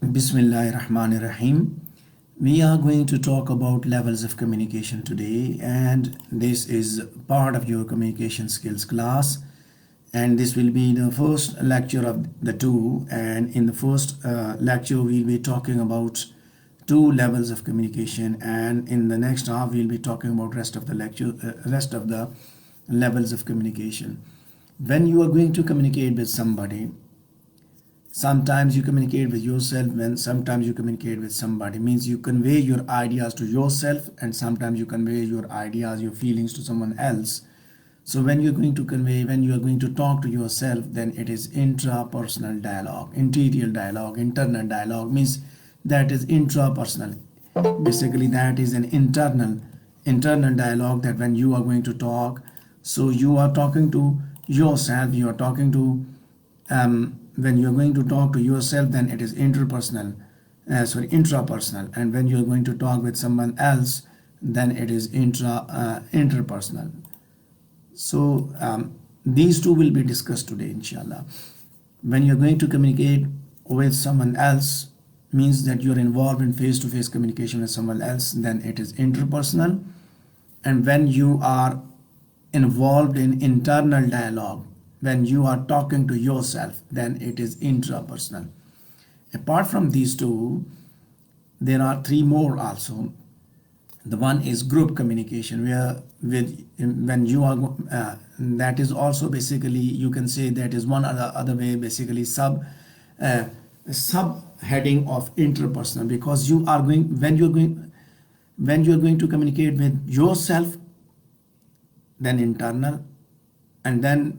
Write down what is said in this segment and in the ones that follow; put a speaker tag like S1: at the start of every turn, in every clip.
S1: Bismillahirrahmanirrahim. We are going to talk about levels of communication today, and this is part of your communication skills class. And this will be the first lecture of the two. And in the first lecture, we'll be talking about two levels of communication, and in the next half, we'll be talking about rest of the levels of communication. When you are going to communicate with somebody, sometimes you communicate with yourself, when sometimes you communicate with somebody, means you convey your ideas to yourself, and sometimes you convey your ideas, your feelings to someone else. So when you are going to talk to yourself, then it is intrapersonal dialogue, interior dialogue, internal dialogue, means that is intrapersonal. Basically that is an internal dialogue, that when you are going to talk, so you are talking to yourself, you are talking to when you're going to talk to yourself, then it is intrapersonal, and when you're going to talk with someone else, then it is interpersonal. So these two will be discussed today, inshallah. When you're going to communicate with someone else, means that you're involved in face-to-face communication with someone else, then it is interpersonal. And when you are involved in internal dialogue, when you are talking to yourself, then it is intrapersonal. Apart from these two, there are three more also. The one is group communication, where when you are that is also, basically you can say that is one other way, basically sub heading of interpersonal, because you are going when you're going to communicate with yourself, then internal, and then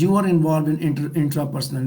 S1: you are involved in intrapersonal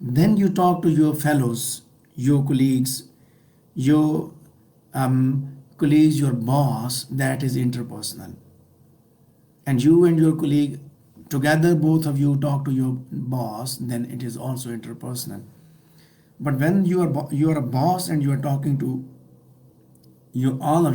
S1: Then you talk to your fellows, your colleagues, your boss, that is interpersonal. And you and your colleague together, both of you talk to your boss, then it is also interpersonal. But when you are a boss and you are talking to all of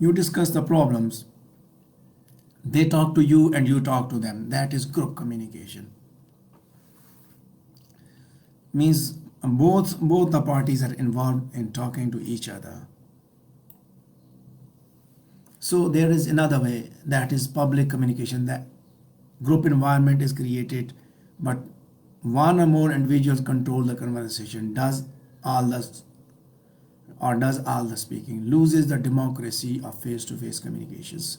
S1: you discuss the problems, they talk to you and you talk to them, that is group communication. Means both the parties are involved in talking to each other. So there is another way, that is public communication, that group environment is created, but one or more individuals control the conversation, does all the speaking, loses the democracy of face-to-face communications.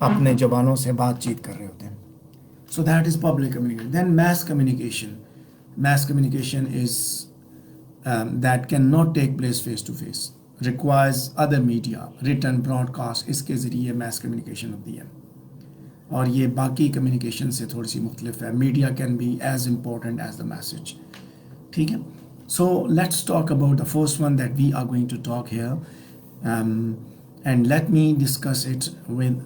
S1: اپنے زبانوں سے بات چیت کر رہے ہوتے ہیں. So that is public communication. Then mass communication. Mass communication is that cannot take place face to face. Requires other media, written broadcast. اس کے ذریعے mass communication ہوتی ہے. اور یہ باقی کمیونیکیشن سے تھوڑی سی مختلف ہے. Media can be as important as the message. ٹھیک ہے. So let's talk about the first one that we are going to talk here and let me discuss it with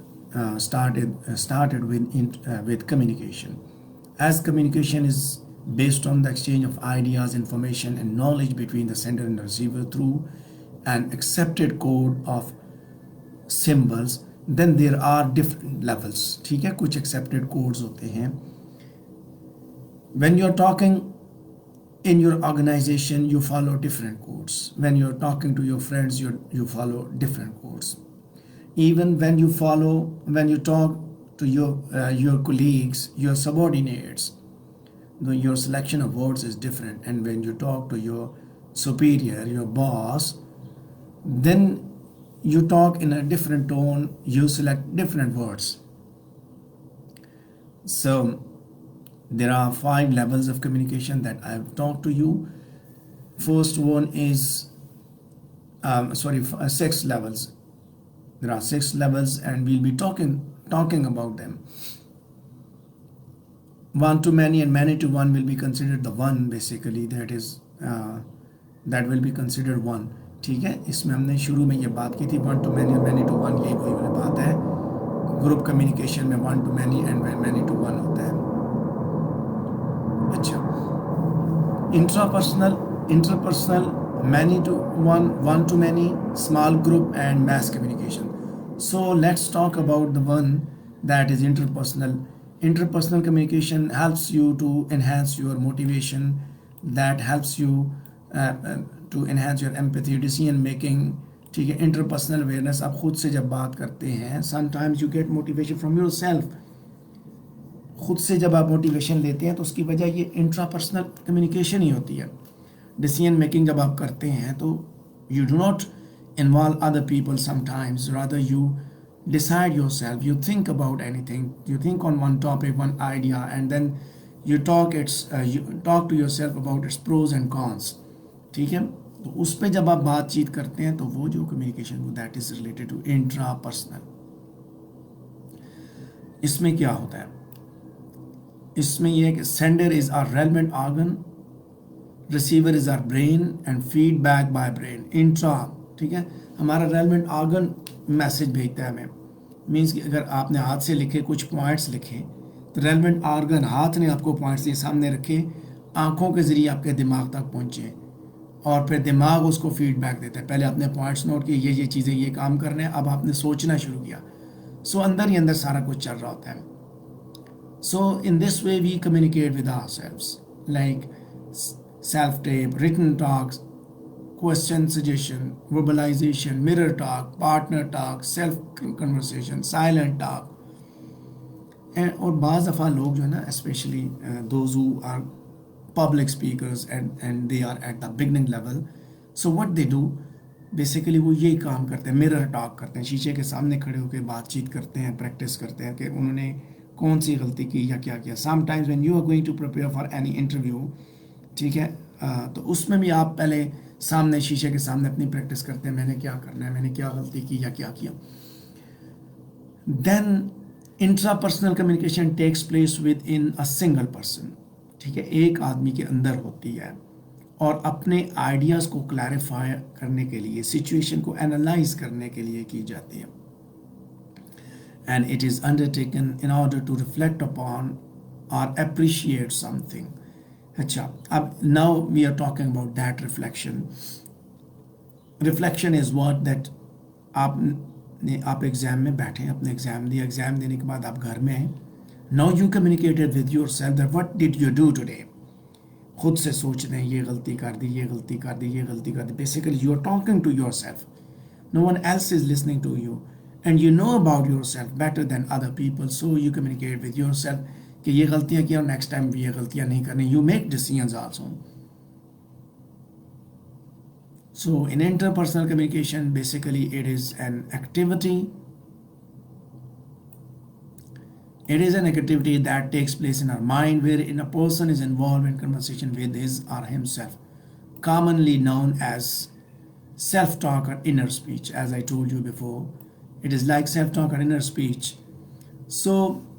S1: started with communication. As communication is based on the exchange of ideas, information and knowledge between the sender and the receiver through an accepted code of symbols, then there are different levels. ٹھیک ہے, کچھ accepted codes ہوتے ہیں. When you're talking in your organization, you follow different codes. When you're talking to your friends, you follow different codes. Even when you talk to your colleagues, your subordinates, your selection of words is different. And when you talk to your superior, your boss, then you talk in a different tone, you select different words. So there are 5 levels of communication that I've talked to you. First one is 6 levels. There are 6 levels and we'll be talking about them. One to many and many to one will be considered the one, basically. That will be considered one. ٹھیک ہے, اس میں ہم نے شروع میں یہ بات کی تھی. 1 to many and many to one, یہ وہی بات ہے. گروپ کمیونیکیشن میں 1 to many and many to one ہوتا ہے. اچھا, interpersonal, many to one, 1 to many, small group and mass communication. So let's talk about the one that is interpersonal. Interpersonal communication helps you to enhance your motivation, that helps you to enhance your empathy, decision making. ٹھیک ہے, interpersonal awareness, آپ خود سے جب بات کرتے ہیں, sometimes you get motivation from yourself. خود سے جب آپ موٹیویشن لیتے ہیں تو اس کی وجہ یہ انٹراپرسنل کمیونیکیشن ہی ہوتی ہے. ڈیسیژن میکنگ جب آپ کرتے ہیں تو you do not involve other people sometimes, rather you decide yourself, you think about anything, you think on one topic, one idea, and then you talk to yourself about its pros and cons. ٹھیک ہے, تو اس پہ جب آپ بات چیت کرتے ہیں تو وہ جو کمیونیکیشن وہ that is related to intrapersonal. اس میں کیا ہوتا ہے, اس میں یہ ہے کہ sender is our relevant organ, receiver is our brain and feedback by brain. Intra, ٹھیک ہے, ہمارا ریلیونٹ آرگن میسج بھیجتا ہے ہمیں. مینس کہ اگر آپ نے ہاتھ سے لکھے کچھ پوائنٹس لکھے تو ریلیونٹ آرگن ہاتھ نے آپ کو پوائنٹس یہ سامنے رکھے, آنکھوں کے ذریعے آپ کے دماغ تک پہنچے اور پھر دماغ اس کو فیڈ بیک دیتا ہے. پہلے آپ نے پوائنٹس نوٹ کیے, یہ چیزیں یہ کام کرنے ہیں, اب آپ نے سوچنا شروع کیا. سو اندر ہی اندر سارا کچھ چل رہا ہوتا ہے. So in this way we communicate with ourselves, like self-tape, written talks, question suggestion, verbalization, mirror talk, partner talk, self-conversation, silent talk. اور بعض دفعہ لوگ جو ہے نا, especially those who are public speakers and they are at the beginning level, so what they do basically وہ یہی کام کرتے ہیں, mirror talk کرتے ہیں, شیشے کے سامنے کھڑے ہو کے بات چیت کرتے ہیں, پریکٹس کرتے ہیں کہ انہوں نے کون سی غلطی کی یا کیا کیا. Sometimes when you are going to prepare for any interview, ٹھیک ہے, تو اس میں بھی آپ پہلے سامنے شیشے کے سامنے اپنی پریکٹس کرتے ہیں, میں نے کیا کرنا ہے, میں نے کیا غلطی کی یا کیا کیا. Then intrapersonal communication takes place within a single person. ٹھیک ہے, ایک آدمی کے اندر ہوتی ہے اور اپنے آئیڈیاز کو کلیریفائی کرنے کے لیے, سچویشن کو انالائز کرنے کے لیے کی جاتی ہے. And it is undertaken in order to reflect upon or appreciate something. اچھا, اب now we are talking about that reflection. Reflection is what that آپ ایگزام میں بیٹھے, اپنے ایگزام دیا, ایگزام دینے کے بعد آپ گھر میں ہیں. Now you communicated with yourself that what did you do today. خود سے سوچ رہے ہیں, یہ غلطی کر دی, یہ غلطی کر دی, یہ غلطی کر دی. Basically you are talking to yourself. No one else is listening to you. And you know about yourself better than other people, so you communicate with yourself کہ یہ غلطیاں کیا اور نیکسٹ ٹائم بھی یہ غلطیاں نہیں کرنی. You make decisions also. So in interpersonal communication, basically it is an activity It is an activity that takes place in our mind wherein a person is involved in conversation with his or himself, commonly known as self-talk or inner speech. As I told you before, it is like self-talk or inner speech. So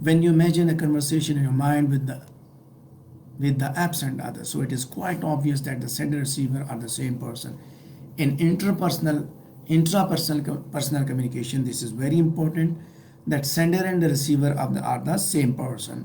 S1: When you imagine a conversation in your mind with the absent other, so it is quite obvious that the sender receiver are the same person. In intrapersonal communication, this is very important that sender and the receiver are the same person.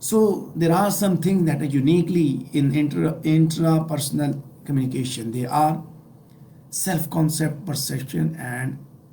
S1: So there are some things that are uniquely in intrapersonal communication. They are self concept, perception and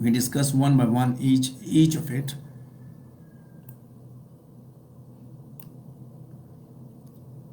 S1: we discuss one by one each of it.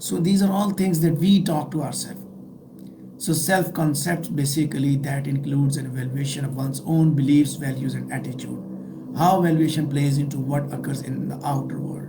S1: So these are all things that we talk to ourselves. So self-concept basically that includes an evaluation of one's own beliefs, values and attitude. How evaluation plays into what occurs in the outer world.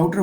S1: outer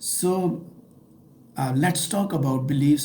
S1: So let's talk about beliefs,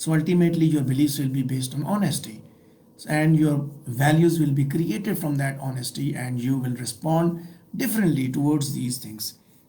S1: so ultimately your beliefs will be based on honesty and your values will be created from that honesty and you will respond differently towards these things.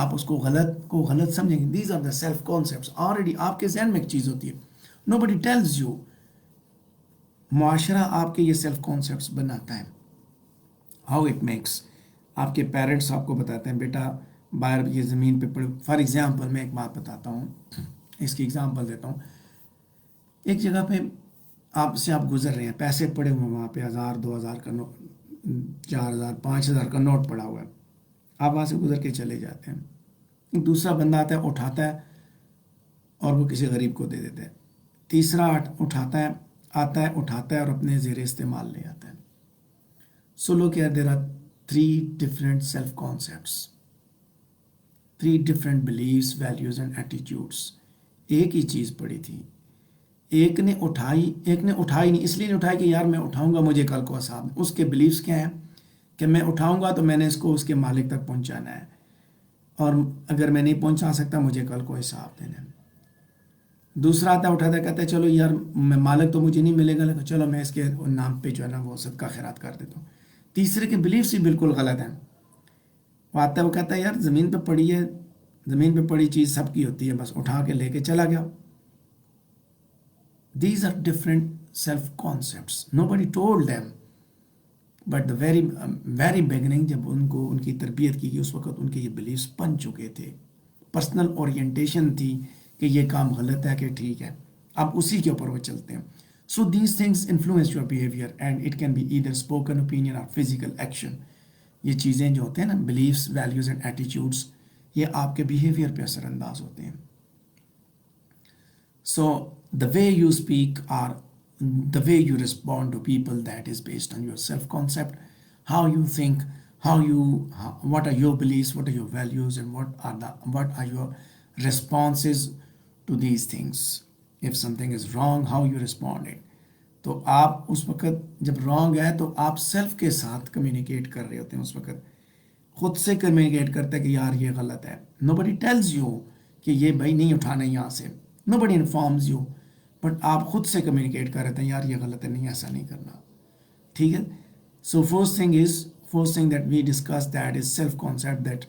S1: آپ اس کو غلط سمجھیں گے. These are the self concepts. Already آپ کے ذہن میں ایک چیز ہوتی ہے, نو بڈی ٹیلز یو. معاشرہ آپ کے یہ سیلف کانسیپٹس بناتا ہے. How it makes. آپ کے پیرنٹس آپ کو بتاتے ہیں بیٹا باہر یہ زمین پہ پڑے. فار ایگزامپل میں ایک بات بتاتا ہوں, اس کی ایگزامپل دیتا ہوں. ایک جگہ پہ آپ گزر رہے ہیں, پیسے پڑے ہوئے ہیں وہاں پہ, 1000 2000 کا نوٹ, 4000 5000 کا نوٹ پڑا ہوا ہے. آپ وہاں سے گزر کے چلے جاتے ہیں. ایک دوسرا بندہ آتا ہے, اٹھاتا ہے اور وہ کسی غریب کو دے دیتا ہے. تیسرا آتا ہے اٹھاتا ہے اور اپنے زیر استعمال لے آتا ہے. So look here, there are 3 different self-concepts, 3 different beliefs, values and attitudes. ایک ہی چیز پڑی تھی, ایک نے اٹھائی نہیں. اس لیے نہیں اٹھائی کہ یار میں اٹھاؤں گا مجھے کل کو حساب. اس کے بلیفس کیا ہیں کہ میں اٹھاؤں گا تو میں نے اس کو اس کے مالک تک پہنچانا ہے, اور اگر میں نہیں پہنچا سکتا مجھے کل کو حساب دینا ہے. دوسرا آتا ہے اٹھاتا ہے, کہتا ہے چلو یار میں مالک تو مجھے نہیں ملے گا لیکن چلو میں اس کے نام پہ جو ہے نا وہ صدقہ خیرات کر دیتا ہوں. تیسرے کے بلیفس ہی بالکل غلط ہیں. وہ آتا ہے, وہ کہتا ہے یار زمین پہ پڑی ہے, زمین پہ پڑی چیز سب کی ہوتی ہے, بس اٹھا کے لے کے چلا گیا. These are different self-concepts. Nobody told them. But the very beginning جب ان کی تربیت کی گئی اس وقت ان کے یہ بلیفس بن چکے تھے. پرسنل اورینٹیشن تھی کہ یہ کام غلط ہے کہ ٹھیک ہے, اب اسی کے اوپر وہ چلتے ہیں. So these things influence your behavior and it can be either spoken opinion or physical action. یہ چیزیں جو ہوتے ہیں نا, beliefs, values and attitudes, یہ آپ کے بیہیویئر پہ اثر انداز ہوتے ہیں. So the way you speak or the way you respond to people, that is based on your self-concept, how you think, what are your beliefs, what are your values and what are your responses to these things. If something is wrong, how you respond it. تو آپ اس وقت جب wrong ہے تو آپ self کے ساتھ communicate کر رہے ہوتے ہیں, اس وقت خود سے کمیونیکیٹ کرتے ہیں کہ یار یہ غلط ہے. Nobody tells you کہ یہ بھائی نہیں اٹھانا یہاں سے. Nobody informs you. بٹ آپ خود سے کمیونیکیٹ کر رہے تھے یار یہ غلط ہے, نہیں ایسا نہیں کرنا. ٹھیک ہے. سو first thing that we discussed, that is self concept, that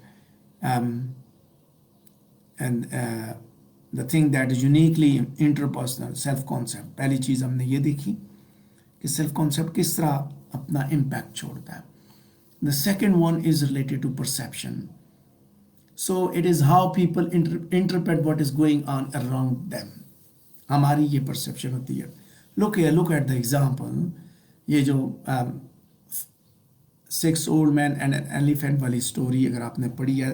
S1: and the thing that is uniquely interpersonal self concept. پہلی چیز ہم نے یہ دیکھی کہ سیلف کانسیپٹ کس طرح اپنا امپیکٹ چھوڑتا ہے. The second one is related to perception. So it is how people interpret what is going on around them. ہماری یہ پرسیپشن ہوتی ہے. look at the example. یہ جو 6 old men and an elephant والی سٹوری اگر آپ نے پڑھی ہے,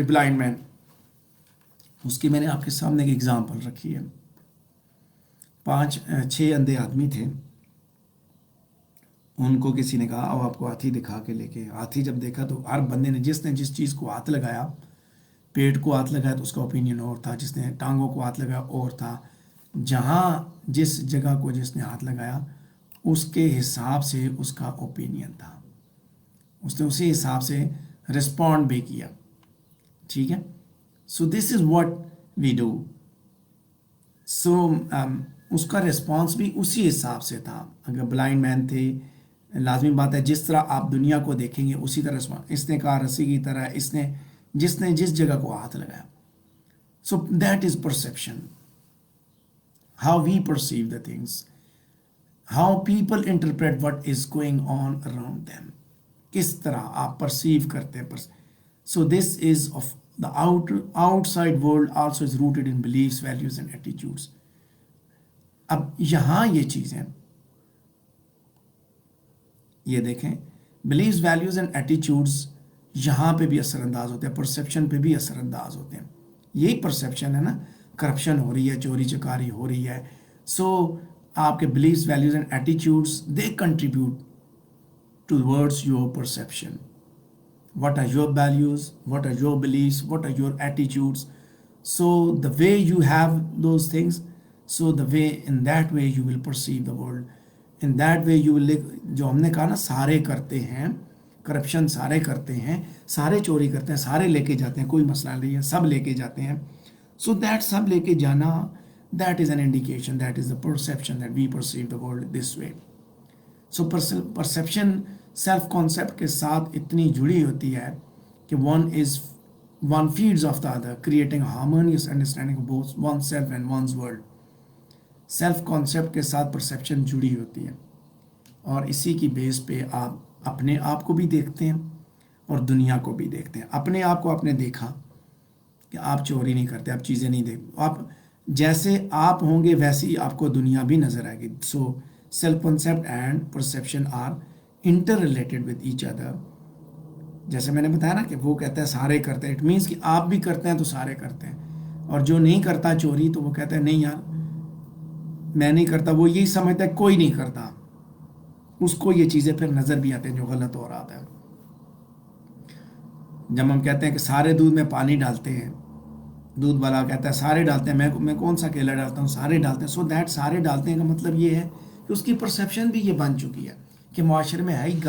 S1: بلائنڈ مین, اس کی میں نے آپ کے سامنے ایک ایگزامپل رکھی ہے. 6 اندھے آدمی تھے, ان کو کسی نے کہا اب آپ کو ہاتھی دکھا کے لے کے. ہاتھی جب دیکھا تو ہر بندے نے جس چیز کو ہاتھ لگایا, پیٹ کو ہاتھ لگایا تو اس کا اوپینین اور تھا, جس نے ٹانگوں کو ہاتھ لگایا اور تھا. جس جگہ کو جس نے ہاتھ لگایا اس کے حساب سے اس کا اوپینین تھا, اس نے اسی حساب سے رسپونڈ بھی کیا. ٹھیک ہے. سو this is what we do. سو اس کا رسپانس بھی اسی حساب سے تھا. اگر بلائنڈ مین تھے, لازمی بات ہے جس طرح آپ دنیا کو دیکھیں گے اسی طرح رسپانس. اس نے کہا رسی کی طرح, جس نے جس جگہ کو ہاتھ لگایا. So that is perception. How we perceive the things, how people interpret what is going on around them, کس طرح آپ پرسیو کرتے ہیں. So this is of the outside world also is rooted in beliefs, values and attitudes. اب یہاں یہ چیزیں یہ دیکھیں, بلیفس, ویلیوز اینڈ ایٹیٹیوڈس یہاں پہ بھی اثر انداز ہوتے ہیں, پرسیپشن پہ بھی اثر انداز ہوتے ہیں. یہی پرسیپشن ہے نا, کرپشن ہو رہی ہے, چوری چکاری ہو رہی ہے. سو آپ کے beliefs, values and attitudes they contribute towards your perception. What are your values? What are your beliefs? What are your attitudes? So the way you have those things, so the way, in that way you will perceive the world. In that way you will, جو ہم نے کہا نا سارے کرتے ہیں corruption, سارے کرتے ہیں, سارے چوری کرتے ہیں, سارے لے کے جاتے ہیں, کوئی مسئلہ نہیں ہے, سب لے کے جاتے ہیں. So that سب لے کے جانا, that is an indication, that is the perception that we perceive the world this way. So perception self concept کے ساتھ اتنی جڑی ہوتی ہے کہ one feeds off the other, creating a harmonious understanding of both oneself and one's world. Self concept کے ساتھ perception جڑی ہوتی ہے اور اسی کی بیس پہ آپ اپنے آپ کو بھی دیکھتے ہیں اور دنیا کو بھی دیکھتے ہیں. اپنے آپ کو آپ نے دیکھا کہ آپ چوری نہیں کرتے, آپ چیزیں نہیں دیکھتے, آپ جیسے آپ ہوں گے ویسے ہی آپ کو دنیا بھی نظر آئے گی. So self concept and perception are interrelated with each other. جیسے میں نے بتایا نا کہ وہ کہتا ہے سارے کرتے ہیں, اٹ مینس کہ آپ بھی کرتے ہیں تو سارے کرتے ہیں, اور جو نہیں کرتا چوری تو وہ کہتا ہے نہیں یار میں نہیں کرتا, وہ یہی سمجھتا ہے کوئی نہیں کرتا, اس کو یہ چیزیں پھر نظر بھی آتے ہیں جو غلط ہو رہا ہے. جب ہم کہتے ہیں کہ سارے دودھ میں پانی ڈالتے ہیں, دودھ والا کہتا ہے سارے ڈالتے ہیں, میں کون سا کیلا ڈالتا ہوں, سارے ڈالتے ہیں. سو دیٹ سارے ڈالتے ہیں کا مطلب یہ ہے کہ اس کی پرسیپشن بھی یہ بن چکی ہے کہ معاشرے میں ہے ہی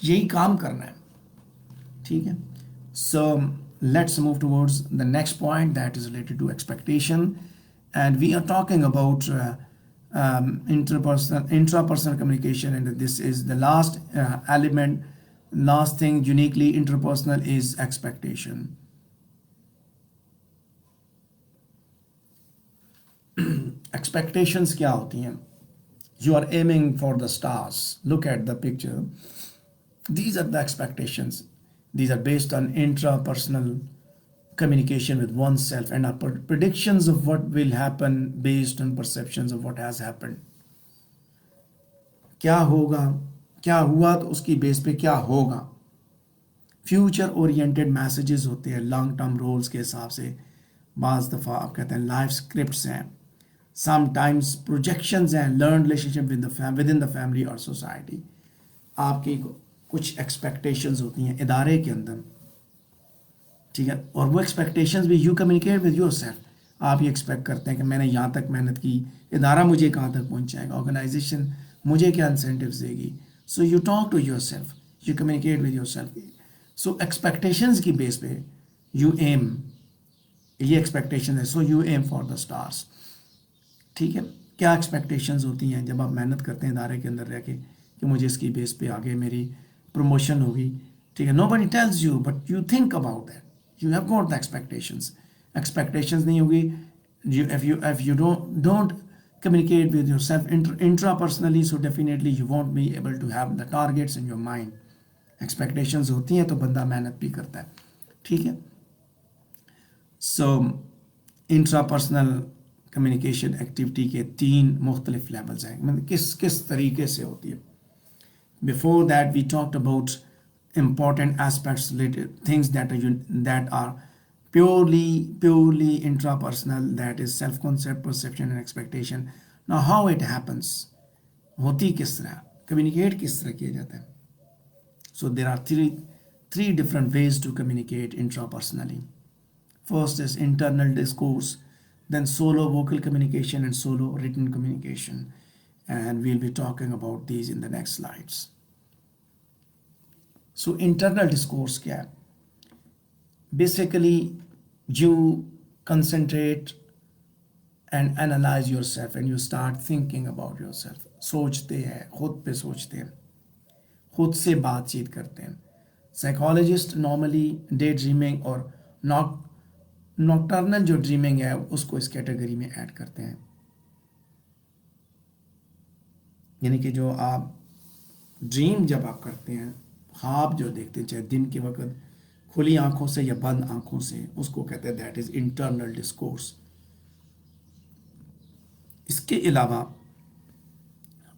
S1: یہی کام کرنا ہے. ٹھیک ہے. So let's move towards the next point that is related to expectation, and we are talking about intrapersonal communication, and this is the last element, last thing uniquely interpersonal is expectation. Expectations کیا ہوتی ہیں؟ You are aiming for the stars. Look at the picture. These are the expectations. These are based on intrapersonal communication with oneself and are predictions of what will happen based on perceptions of what has happened. کیا ہوگا, کیا ہوا تو اس کی base پہ کیا ہوگا. Future oriented messages ہوتے ہیں لانگ ٹرم رولز کے حساب سے. بعض دفعہ آپ کہتے ہیں لائف اسکرپٹس ہیں, سم ٹائمز پروجیکشنز ہیں, learn relation ship with in the family اور سوسائٹی. آپ کی کچھ ایکسپیکٹیشنز ہوتی ہیں ادارے کے اندر, ٹھیک ہے, اور وہ ایکسپیکٹیشنز بھی you communicate with your self. آپ یہ ایکسپیکٹ کرتے ہیں کہ میں نے یہاں تک محنت کی, ادارہ مجھے کہاں تک پہنچائے گا, آرگنائزیشن مجھے کیا انسینٹیوز دے گی. So you talk to yourself, you communicate with yourself. So expectations کی بیس پہ یو ایم, یہ ایکسپیکٹیشن ہے, so you aim for the stars. ٹھیک ہے. کیا ایکسپیکٹیشنز ہوتی ہیں جب آپ محنت کرتے ہیں ادارے کے اندر رہ کے کہ مجھے اس کی بیس پہ آگے میری پروموشن ہوگی. ٹھیک ہے. Nobody tells you but you think about that. You have got the expectations. Expectations نہیں ہوگی. If you don't communicate with yourself intrapersonally, so definitely you won't be able to have the targets in your mind. Expectations ہوتی ہیں تو بندہ محنت بھی کرتا ہے. ٹھیک ہے. So intrapersonal communication activity کے 3 مختلف لیولز ہیں. کس طریقے سے ہوتی ہے. Before that we talked about important aspects related things that are purely intrapersonal, that is self concept, perception and expectation. Now how it happens, ہوتی کس طرح, communicate کس طرح کیا جاتا ہے. So there are three different ways to communicate intrapersonally. First is internal discourse, then solo vocal communication and solo written communication, and we'll be talking about these in the next slides. So internal discourse کیا ہے. Basically you concentrate and analyze yourself and you start thinking about yourself. سوچتے ہیں, خود پہ سوچتے ہیں, خود سے بات چیت کرتے ہیں. سائیکالوجسٹ نارملی ڈے ڈریمنگ اور نوکٹرنل جو ڈریمنگ ہے اس کو اس کیٹیگری میں ایڈ کرتے ہیں. یعنی کہ جو آپ ڈریم جب آپ کرتے ہیں, خواب جو دیکھتے ہیں چاہے دن کے وقت کھلی آنکھوں سے یا بند آنکھوں سے, اس کو کہتے ہیں دیٹ از انٹرنل ڈسکورس. اس کے علاوہ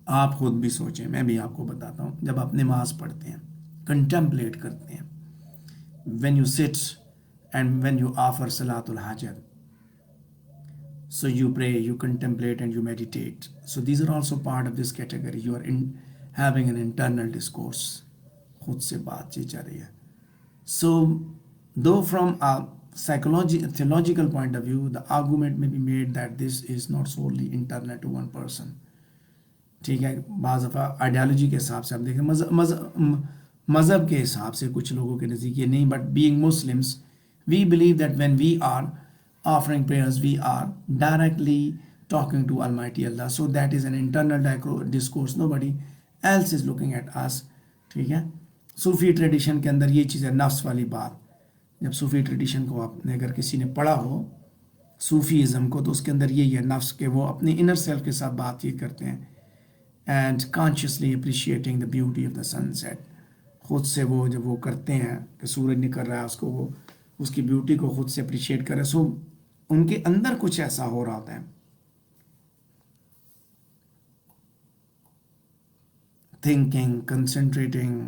S1: آپ خود بھی سوچیں, میں بھی آپ کو بتاتا ہوں, جب آپ نماز پڑھتے ہیں, کنٹمپلیٹ کرتے ہیں, when you sit and when you offer salatul hajat, so you pray, you contemplate and you meditate. So these are also part of this category. You are having an internal discourse. خود سے بات چیت چل رہی ہے. So though from a theological point of view the argument may be made that this is not solely internal to one person. ٹھیک ہے. بعض دفعہ آئیڈیالوجی کے حساب سے آپ دیکھیں, مذہب کے حساب سے کچھ لوگوں کے نزدیک یہ نہیں, but being Muslims we believe that when we are offering prayers we are directly talking to Almighty Allah. So that is an internal discourse. Nobody else is looking at us. ٹھیک ہے. صوفی ٹریڈیشن کے اندر یہ چیز ہے, نفس والی بات, جب صوفی ٹریڈیشن کو آپ نے اگر کسی نے پڑھا ہو صوفیزم کو، تو اس کے اندر یہی ہے نفس کہ وہ اپنی انر سیلف کے ساتھ بات چیت کرتے ہیں and consciously appreciating the beauty of the sunset. خود سے وہ جب وہ کرتے ہیں کہ سورج نکل رہا ہے اس کو وہ اس کی بیوٹی کو خود سے اپریشیٹ کرے، سو ان کے اندر کچھ ایسا ہو رہا ہوتا ہے. Thinking, concentrating,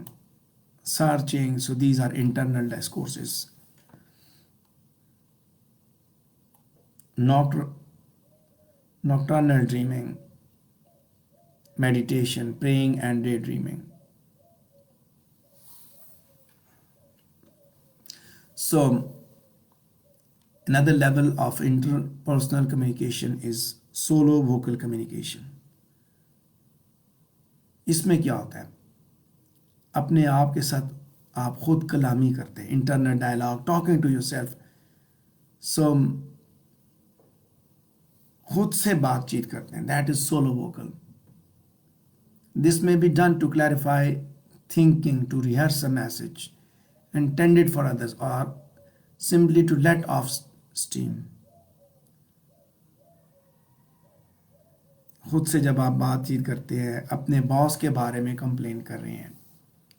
S1: searching, so these are internal discourses. Nocturnal dreaming, meditation, praying and daydreaming. So another level of interpersonal communication is solo vocal communication. اس میں کیا ہوتا ہے؟ اپنے آپ کے ساتھ آپ خود کلامی کرتے ہیں، internal dialogue, talking to yourself. So خود سے بات چیت کرتے ہیں، that is solo vocal. This may be done to clarify thinking, to rehearse a message intended for others, or simply to let off steam. خود سے جب آپ بات چیت کرتے ہیں، اپنے باس کے بارے میں کمپلین کر رہے ہیں،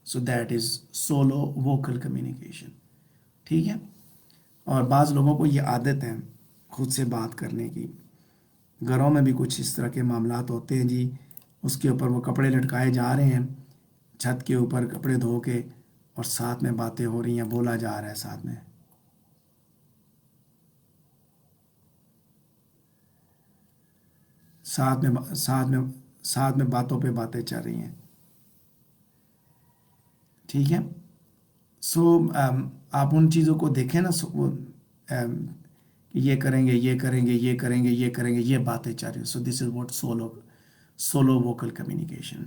S1: so that is solo vocal communication. ٹھیک ہے. اور بعض لوگوں کو یہ عادت ہے خود سے بات کرنے کی. گھروں میں بھی کچھ اس طرح کے معاملات ہوتے ہیں جی، اس کے اوپر وہ کپڑے لٹکائے جا رہے ہیں چھت کے اوپر کپڑے دھو کے، اور ساتھ میں باتیں ہو رہی ہیں، بولا جا رہا ہے ساتھ میں. ساتھ میں باتوں پہ باتیں چل رہی ہیں. ٹھیک ہے. سو آپ ان چیزوں کو دیکھیں نا، کہ یہ کریں گے، یہ کریں گے، یہ کریں گے، یہ کریں گے، یہ باتیں چل رہی ہیں. So this is what solo vocal communication.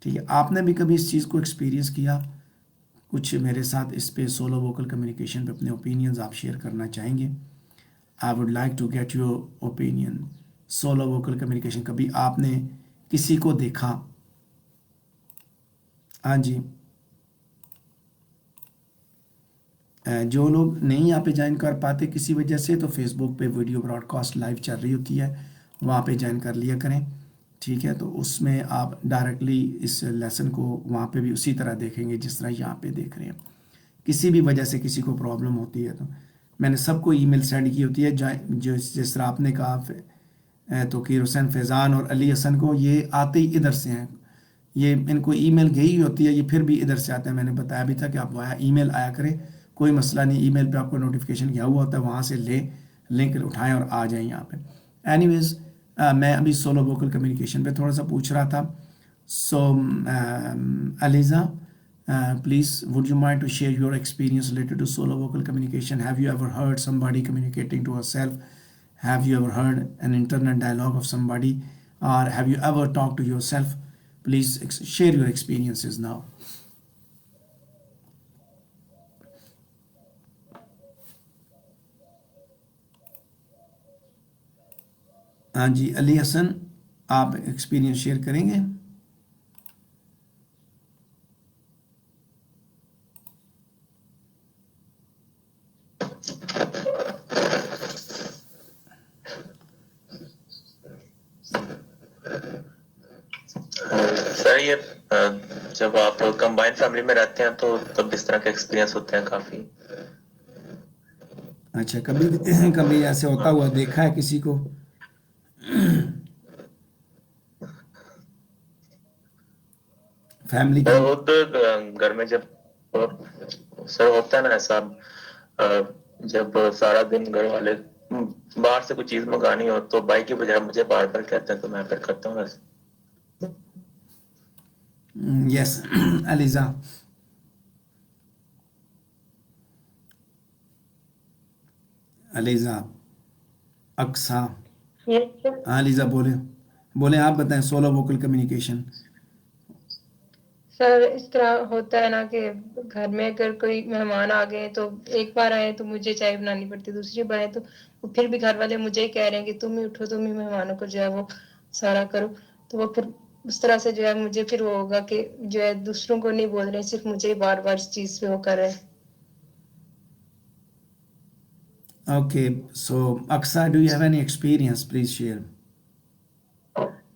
S1: ٹھیک ہے. آپ نے بھی کبھی اس چیز کو ایکسپیرینس کیا؟ کچھ میرے ساتھ اس پہ سولو ووکل کمیونیکیشن پہ اپنے اوپینینز آپ شیئر کرنا چاہیں گے؟ I would like to get your opinion. Solo vocal communication, کبھی آپ نے کسی کو دیکھا؟ ہاں جی. جو لوگ نہیں یہاں پہ جوائن کر پاتے کسی وجہ سے، تو فیس بک پہ ویڈیو براڈ کاسٹ لائیو چل رہی ہوتی ہے، وہاں پہ جوائن کر لیا کریں. ٹھیک ہے. تو اس میں آپ ڈائریکٹلی اس لیسن کو وہاں پہ بھی اسی طرح دیکھیں گے جس طرح یہاں پہ دیکھ رہے ہیں. کسی بھی وجہ سے کسی کو پرابلم ہوتی ہے تو میں نے سب کو ای میل سینڈ کی ہوتی ہے، جو جس طرح آپ نے کہا توقیر حسین، فیضان اور علی حسن کو، یہ آتے ہی ادھر سے ہیں. یہ ان کو ای میل گئی ہوتی ہے، یہ پھر بھی ادھر سے آتے ہیں. میں نے بتایا بھی تھا کہ آپ ای میل آیا کریں، کوئی مسئلہ نہیں. ای میل پہ آپ کو نوٹیفیکیشن کیا ہوا ہوتا ہے، وہاں سے لنک اٹھائیں اور آ جائیں یہاں پہ. اینی ویز، میں ابھی سولو ووکل کمیونیکیشن پہ تھوڑا سا پوچھ رہا تھا. سو Alizeh, please, would you mind to share your experience related to solo vocal communication? Have you ever heard somebody communicating to herself? Have you ever heard an internal dialogue of somebody? Or have you ever talked to yourself? Please share your experiences now. ہاں جی، علی حسن، آپ experience share کریں گے؟
S2: سر یہ جب آپ combine family میں رہتے ہیں تو تب اس طرح کے ایکسپیرینس ہوتے ہیں کافی.
S1: اچھا، کبھی ایسے ہوتا ہوا دیکھا ہے کسی کو؟ فیملی کی
S2: خود گھر میں جب سر ہوتا ہے نا ایسا، جب سارا دن گھر والے باہر سے کوئی چیز منگانی ہو تو بھائی کی بجائے مجھے بار بار کہتے ہیں تو میں پھر کرتا ہوں ویسے.
S1: یس. علیزہ، علیزہ، اقصا. ہاں علیزہ بولیں آپ بتائیں. Solo vocal communication.
S3: سر اس طرح ہوتا ہے نا کہ گھر میں اگر کوئی مہمان آ گئے تو ایک بار آئے تو مجھے چائے بنانی پڑتی، دوسری بار آئے تو پھر بھی گھر والے مجھے ہی کہہ رہے ہیں کہ تم ہی اٹھو، تم ہی مہمانوں کو جو ہے وہ سارا کرو. تو وہ پھر اس طرح سے جو ہے مجھے پھر وہ ہوگا کہ جو ہے دوسروں کو نہیں بول رہے، صرف مجھے ہی بار بار اس چیز پہ وہ کر رہے ہیں.
S1: Okay, so Aksa, do you have any experience? Please share.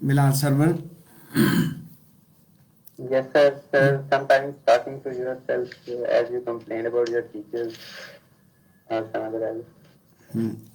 S1: Bilal Sarwar.
S4: Yes, sir. Sir, sometimes talking to yourself as you complain about your teachers or some other else.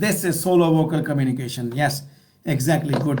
S1: this is solo vocal communication. Yes, exactly, good.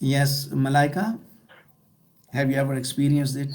S1: Yes, Malaika, have you ever experienced it?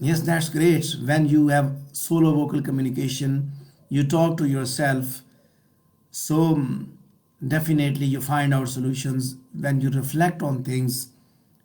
S1: Yes, that's great. When you have solo vocal communication, you talk to yourself. So definitely you find out solutions when you reflect on things.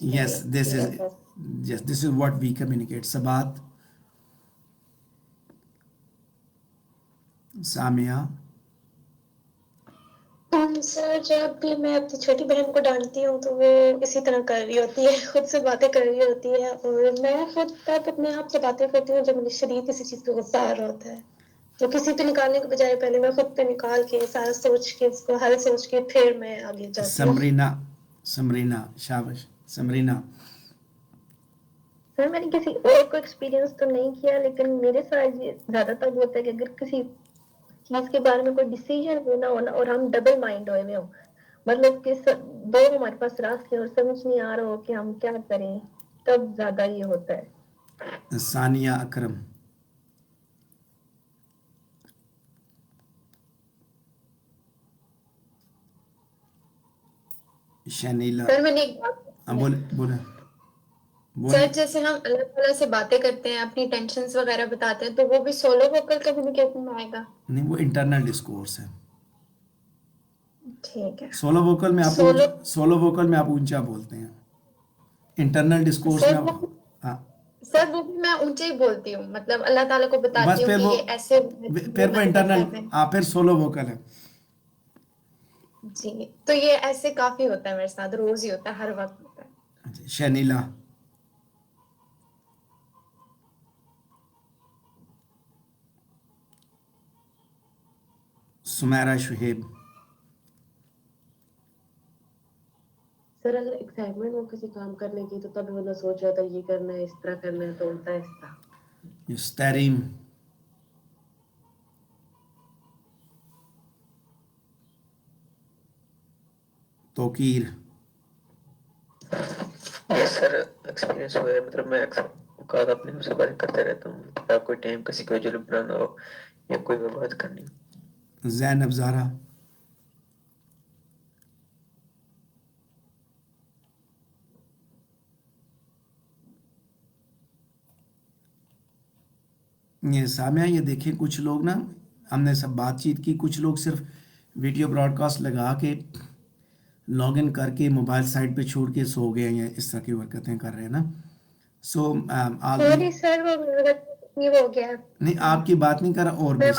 S1: Yes, this is what we communicate. Sabat, Samia,
S5: سر جب بھی میں اپنی چھوٹی بہن کو ڈانٹتی ہوں تو وہ اسی طرح کر رہی ہوتی ہے، خود سے باتیں کر رہی ہوتی ہے، اور میں خود تک اپنے آپ سے باتیں کرتی ہوں جب مجھے شدید کسی چیز پہ غصہ آ رہا ہوتا ہے، تو کسی پہ نکالنے کے بجائے پہلے میں خود پہ نکال کے سارا سوچ کے اس کو حل سوچ کے پھر میں آگے جاتی ہوں.
S1: سمرینا شابش سمرینا.
S5: سر میں نے کسی اور کو ایکسپیرینس تو نہیں کیا، لیکن میرے ساتھ یہ زیادہ تر ہوتا ہے کہ اگر کسی چیز کے بارے میں کوئی ڈیسیجن ہونا ہونا اور ہم ڈبل مائنڈ ہوئے ہوئے ہوں، مطلب کہ دو ہمارے پاس راستے اور سمجھ نہیں آ رہا ہو کہ ہم کیا کریں، تب زیادہ یہ ہوتا ہے.
S1: ثانیہ اکرم. شنیلا.
S3: سر میں نے ایک بات
S1: ہاں بولے.
S3: سر جیسے ہم اللہ تعالیٰ سے باتیں کرتے ہیں، اپنی ٹینشنز وغیرہ بتاتے ہیں، تو وہ بھی سولو ووکل کمیونیکیشن میں آئے گا؟
S1: نہیں، وہ انٹرنل ڈسکورس ہے.
S3: ٹھیک ہے.
S1: سولو ووکل میں آپ اونچا بولتے ہیں. انٹرنل ڈسکورس میں ہاں
S3: سر وہ بھی میں اونچے ہی بولتی ہوں، مطلب اللہ تعالیٰ کو
S1: بس
S3: بتاتی ہوں
S1: پھر
S3: کہ
S1: وہ
S3: یہ ایسے
S1: پھر وہ انٹرنل پھر سولو ووکل ہے.
S3: جی، تو یہ ایسے کافی ہوتا ہے میرے ساتھ، روز ہی ہوتا ہے، ہر وقت ہوتا ہے.
S1: شنیلا. سمیرا شہیب.
S6: سر اگر ایکسائٹمنٹ ہو کسی کام کرنے کی تو تب بندہ سوچ رہا تھا یہ کرنا ہے، اس طرح کرنا ہے، تو ہوتا ہے اس طرح.
S1: یستریم. توقیر.
S2: یس سر، ایکسپیرینس ہوا ہے. مطلب میں اکثر اوقات اپنے سے باتیں کرتے رہتا ہوں، یا کوئی ٹائم کسی کو جو بنانا ہو یا کوئی بھی بات کرنی.
S1: زینب زارا. یہ سامعہ یہ دیکھیں کچھ لوگ نا، ہم نے سب بات چیت کی، کچھ لوگ صرف ویڈیو براڈ کاسٹ لگا کے لاگ ان کر کے موبائل سائٹ پہ چھوڑ کے سو گئے ہیں، اس طرح کی حرکتیں کر رہے ہیں نا. سو
S5: سوری سر، وہ یہ ہو گیا.
S1: نہیں، آپ کی بات نہیں کر رہا، اور بھی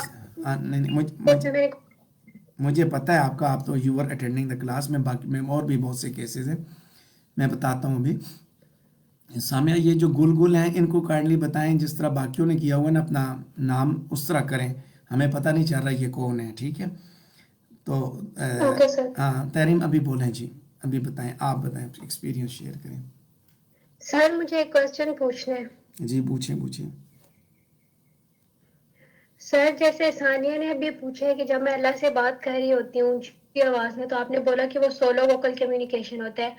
S1: نہیں، مجھے پتہ ہے آپ تو you are attending the class میں، باقی میں اور بھی بہت سے کیسز ہیں، میں بتاتا ہوں ابھی. سامعہ یہ جو گل ہیں ان کو کائنڈلی بتائیں، جس طرح باقیوں نے کیا ہوا ہے نا، اپنا نام اس طرح کریں، ہمیں پتہ نہیں چل رہا یہ کون ہے. ٹھیک ہے، تو ہاں تحریم ابھی بولیں جی، ابھی بتائیں، آپ بتائیں، ایکسپیرینس شیئر کریں.
S5: سر مجھے ایک کوشچن پوچھنا ہے.
S1: جی پوچھیں.
S5: سر جیسے ثانیہ نے ابھی پوچھا ہے کہ جب میں اللہ سے بات کر رہی ہوتی ہوں اونچی آواز میں، تو آپ نے بولا کہ وہ سولو ووکل کمیونیکیشن ہوتا ہے،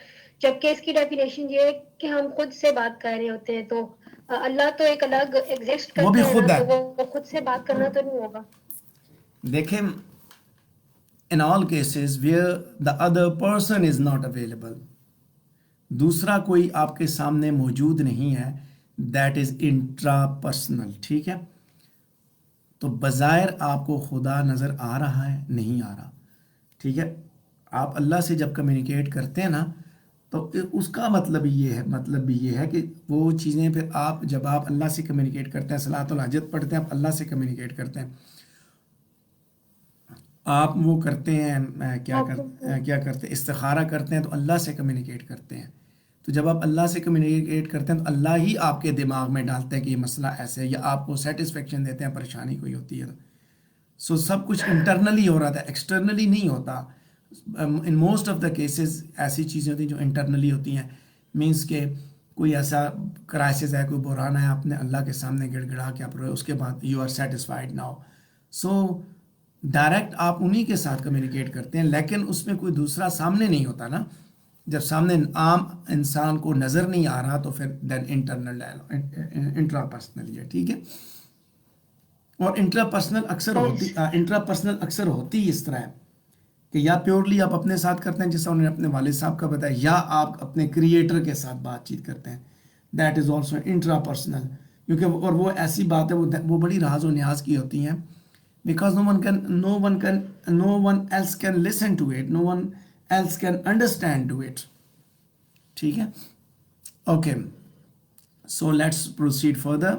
S5: جبکہ اس کی ڈیفینیشن یہ ہے کہ ہم خود سے بات کر رہے ہوتے ہیں. تو اللہ تو ایک الگ ایگزسٹ
S1: وہ بھی
S5: کرتا ہے
S1: خود
S5: نا،
S1: ہے.
S5: تو وہ خود سے بات کرنا تو نہیں ہوگا؟
S1: دیکھیں in all cases where the other person is not available, دوسرا کوئی آپ کے سامنے موجود نہیں ہے، that is intrapersonal. ٹھیک ہے، تو بظاہر آپ کو خدا نظر آ رہا ہے نہیں آ رہا. ٹھیک ہے، آپ اللہ سے جب کمیونیکیٹ کرتے ہیں نا، تو اس کا مطلب یہ ہے کہ وہ چیزیں پھر جب آپ اللہ سے کمیونیکیٹ کرتے ہیں، صلاۃ الحاجت پڑھتے ہیں، آپ اللہ سے کمیونیکیٹ کرتے ہیں، آپ وہ کرتے ہیں کیا کرتے ہیں، استخارہ کرتے ہیں، تو اللہ سے کمیونیکیٹ کرتے ہیں. تو جب آپ اللہ سے کمیونیکیٹ کرتے ہیں تو اللہ ہی آپ کے دماغ میں ڈالتے ہیں کہ یہ مسئلہ ایسے ہے، یا آپ کو سیٹسفیکشن دیتے ہیں، پریشانی کوئی ہوتی ہے. سو سب کچھ انٹرنلی ہو رہا تھا، ایکسٹرنلی نہیں ہوتا. In most of the cases ایسی چیزیں ہوتی ہیں جو انٹرنلی ہوتی ہیں، مینس کہ کوئی ایسا کرائسس ہے، کوئی بحران ہے، آپ نے اللہ کے سامنے گڑ گڑا کے آپ روئے، اس کے بعد you are satisfied now. So direct آپ انہی کے ساتھ کمیونیکیٹ کرتے ہیں، لیکن اس میں کوئی دوسرا سامنے نہیں ہوتا نا. جب سامنے عام انسان کو نظر نہیں آ رہا تو پھر دین انٹرا پرسنل ہے. ٹھیک ہے، اور انٹرا پرسنل اکثر ہوتی اس طرح ہے کہ یا پیورلی آپ اپنے ساتھ کرتے ہیں، جیسا انہوں نے اپنے والد صاحب کا بتایا، یا آپ اپنے کریٹر کے ساتھ بات چیت کرتے ہیں، that is also intra personal. کیونکہ اور وہ ایسی بات ہے، وہ بڑی راز و نیاز کی ہوتی ہیں، because no one else can listen to it, no one else can understand to it. ٹھیک ہے، okay, so let's proceed further.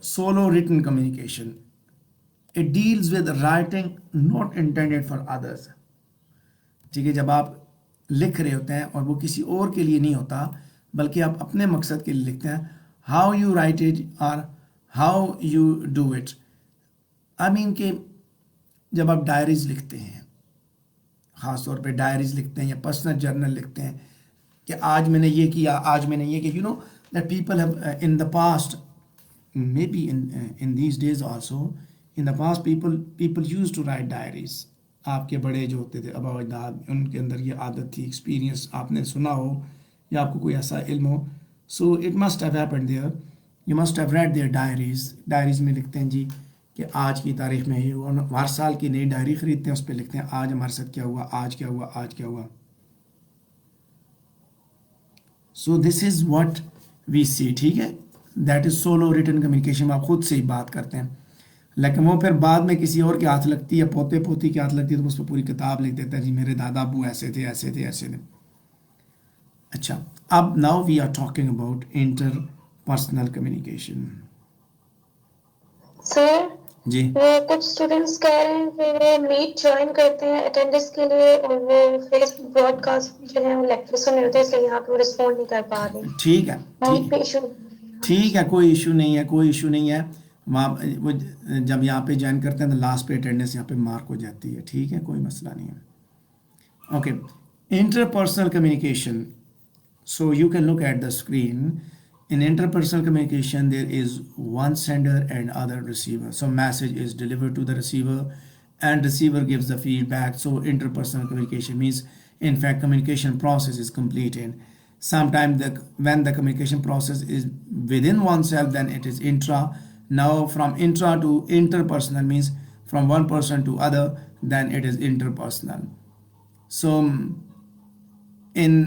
S1: Solo written communication. it deals with writing not intended for others. ٹھیک ہے, جب آپ لکھ رہے ہوتے ہیں اور وہ کسی اور کے لیے نہیں ہوتا بلکہ آپ اپنے مقصد کے لیے لکھتے ہیں, ہاؤ یو رائٹ اٹ اور ہاؤ یو ڈو اٹ. آئی مین کہ جب آپ ڈائریز لکھتے ہیں, خاص طور پہ ڈائریز لکھتے ہیں یا پرسنل جرنل لکھتے ہیں کہ آج میں نے یہ کیا, آج میں نے یہ کیا, you know that people have in the past, maybe in these days also, in the past people use to write diaries. آپ کے بڑے جو ہوتے تھے آبا و اجداد, ان کے اندر یہ عادت تھی, ایکسپیرینس آپ نے سنا ہو یا آپ کو کوئی ایسا علم ہو. So it must have happened there, you must have read their diaries. Diaries میں لکھتے ہیں جی کہ آج کی تاریخ میں یہ ہوا, ہر سال کی نئی ڈائری خریدتے ہیں, اس پہ لکھتے ہیں آج ہمارے ساتھ کیا ہوا, آج کیا ہوا, آج کیا ہوا. So this is what we see. ٹھیک ہے, that is solo written communication. آپ خود سے ہی بات کرتے ہیں, لیکن وہ پھر بعد میں کسی اور کے ہاتھ لگتی ہے, پوتے پوتی کے ہاتھ لگتی ہے, تو اس پہ پوری کتاب لکھ دیتا ہے جی میرے دادا ابو ایسے تھے ایسے تھے ایسے تھے. اچھا, اب now we are talking about interpersonal communication.
S5: Sir
S1: ji
S5: کچھ اسٹوڈینٹس کہہ رہے ہیں کہ وہ میٹ جوائن کرتے ہیں اٹینڈنس کے لیے اور وہ فیس بک براڈ کاسٹ جو ہے وہ لیکچر سن رہے ہوتے ہیں, اس لیے یہاں پہ وہ رسپونڈ نہیں کر پا رہے.
S1: ٹھیک ہے,
S5: مائک پہ ایشو.
S1: ٹھیک ہے, کوئی ایشو نہیں ہے, کوئی ایشو نہیں ہے. وہاں وہ جب یہاں پہ جوائن کرتے ہیں تو لاسٹ پہ اٹینڈنس یہاں پہ مارک ہو جاتی ہے. ٹھیک ہے, کوئی مسئلہ نہیں ہے. Okay, interpersonal communication. So you can look at the screen. In interpersonal communication, there is one sender and other receiver. So message is delivered to the receiver and receiver gives the feedback. So interpersonal communication means, in fact, communication process is completed. Sometimes when the communication process is within oneself, then it is intra. Now from intra to interpersonal means from one person to other, then it is interpersonal. So in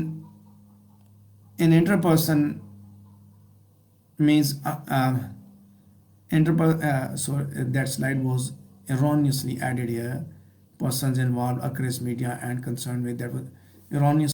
S1: interperson means so that slide was erroneously added here. Persons involved, across media and concerned with that was erroneous.